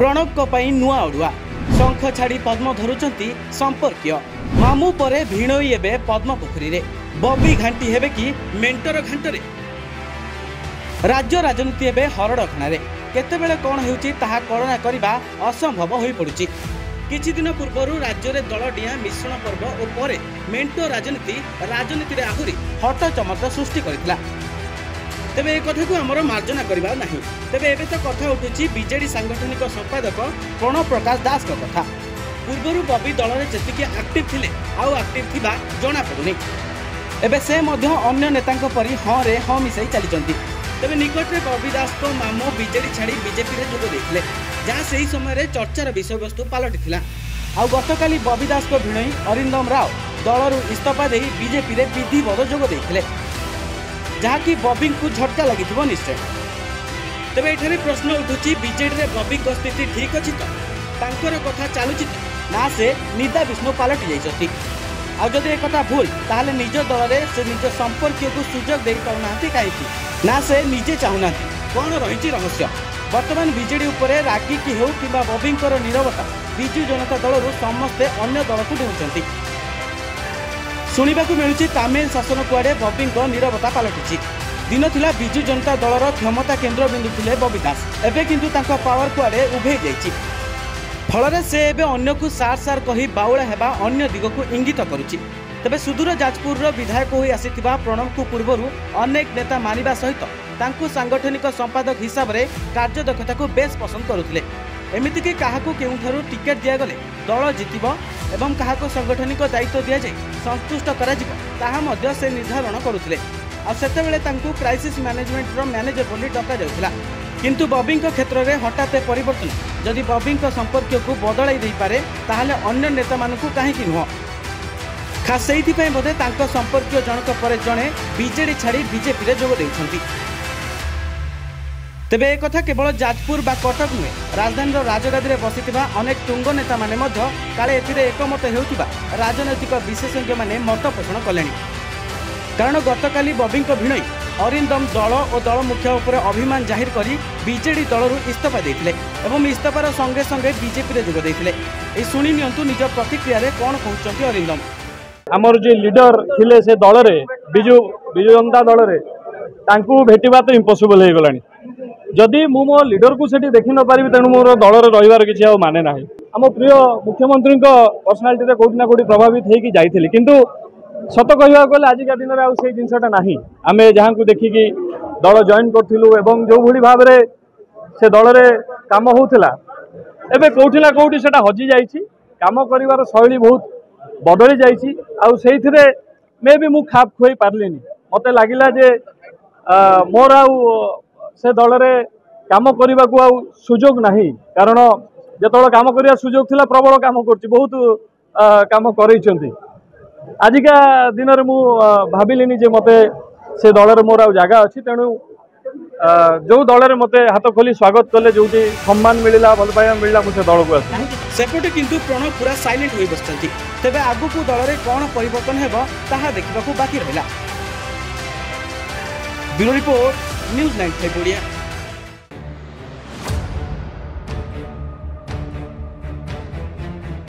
प्रणव नुआ अड़ुआ शंख छाड़ी पद्म धरुचंती संपर्कीय मामू परे भिणोई एबे पद्म पोखरी रे बबी घांटी हेबे कि मेंटर घांटरे राज्य राजनीति एबे हरड़ खणारे केतेबेले कौन हेउची ताहा कल्पना करबा असंभव होई पड़ुची। किछि दिन पूर्व राज्य में दल डिया मिश्रण पर्व और परे मेंटो राजनीति रे आहुरी हट चमक सृष्टि करथिला। तेबे एक कथा को हमर मार्जना करबा नाही। तेबे एबे तो कथा उठुची बीजेडी सांगठनिक संपादक प्रणव प्रकाश दास का कथा। पूर्वरु बबी दल रे जेतिके एक्टिव थिले आउ एक्टिव थिबा जणा पडुनी। एबे से मध्य अन्य नेतांक परी हां रे हां मिसाई चलीचंती। तेबे निकट में बबी दास को मामो बीजेडी छाड़ी बीजेपी रे जोग देथिले जहाँ से समय रे चर्चार विषयवस्तु पलटिथिला। आउ गतकाली बबी दास को भिणई अरिंदम राव दलरू इस्तीफा दे बीजेपी रे विधिवत जोग देथिले जहाँकि बबी को झटका लगी निश्चय। तेज ये प्रश्न उठुची बीजेडी रे बबी को स्थिति ठीक अच्छी तो तांकर कथा चलुची तो ना से निदा विष्णु पलटि जाइछथि। आ जदि एक कथा भूल ताहले निज दल रे से निज संपर्क को सुजोग दे पाउनांती काहेकि ना से निजे चाहुनांती कौन रही रहस्य। वर्तमान बीजेडी उपरे रागी कि हेउ किबा बबींकर नीरवता बिजु जनता दलरू समस्ते अन्य दल को देउछंती। शुणिबाकू मिलुची तामिल शासन कुआडे बबींको नीरवता पलटिची। दिन थिला बिजु जनता दलर क्षमता केन्द्र बिंदु थिले बबी दास एबे किंतु तांका पावर कुआडे उभे जाइची। फलरे से एबे अन्य को सार सार कही बाउला हेबा अन्य दिग को इंगित करुची। तबे सुदूर जाजपुर विधायक होई आसीथिबा प्रणव को पूर्वरु अनेक नेता मानिबा सहित तांकु सांगठनिक संपादक हिसाब रे कार्यदक्षता को बेस पसंद करुथिले। एमिति कि काहाकू केउठारु टिकेट दिया गले दल जितिबो एवं काहाकू संगठनिक दायित्व दिया जाय संतुष्ट कराजिबो ताहा मध्य से निर्धारण करुथिले। आ सेतेबेले तांकु क्राइसिस मैनेजमेंट रो मैनेजर बोली डका जाउथिला। किंतु बबींक क्षेत्र में हठात परिवर्तन जदि बबींक संपर्क को बदलाई दे पारे ताहले अन्य नेता मानकु काहेकि नुह। खास सेइथिपय बोधे तांको संपर्क जनक परे जणे बीजेडी छाड़ी बीजेपी रे जोग देउछंती। तेबे एक कथा केवल जाजपुर बा कटक नुहे राजधानी राजगादी में बसिथिबा अनेक तुंग नेता माने मध्य काले एथिरे एकमत हेउथिबा राजनैतिक विशेषज्ञ माने मत पोषण कलेनी। कारण गतकाली बबींक भिणई अरिंदम दल और दल मुखिया उपर अभिमान जाहिर करी बीजेडी दलरू इस्तीफा देथिले एवं इस्तीफार संगे संगे बीजेपी रे जोग देथिले। ए सुनि नियंतु निज प्रतिक्रिया रे कोन कहउचंती अरिंदम। हमर जे लीडर थिले से दल रे बिजु जनता दल रे तांकू भेटिबा तो इम्पॉसिबल हे गलानी। जदि मु मो लीडर को सेठी देखि न पारिबी तेणु मोर दल रे रहिबार किछि आ माने नाही। हम प्रिय मुख्यमंत्री को पर्सनालिटी रे कोठी ना कोठी प्रभावित हेकी जाइथिले किंतु सत कहवा गले आजिका दिन में आउ जिनसा ना आम जहाँ को देखिकी दल जॉइन करूँ एवं जो भली भाव में से दल रे काम होउथिला एबे कोठी ना कोठी सेटा हजि जाइछि। काम करिवार शैली बहुत बदली जाइछि। आउ सेइथिरे मे भी मु खाप खोई पारलिनी। मते लागिला जे मोर आउ से दल रे काम करने को आउ सुजोग नाही। कारण जेतबेले काम करिया सुजोग थिला प्रबल काम करछि बहुत काम करैछंती। आजिका दिन में मु भाविलिनी जे मते से दल रे मोर आउ जागा अच्छी तेणु जो दल रे मते हाथ खोली स्वागत कले जो सम्मान मिलला भल पाइबा मिलला मुझे दल को आसी सेपटे किंतु प्रणव पूरा साइलेंट होई बसचंती। तेबे आगु को दल रे कोन परिवर्तन हेबो ताहा देखिबाकू बाकी रहिला। Bureau report news 95 Odia.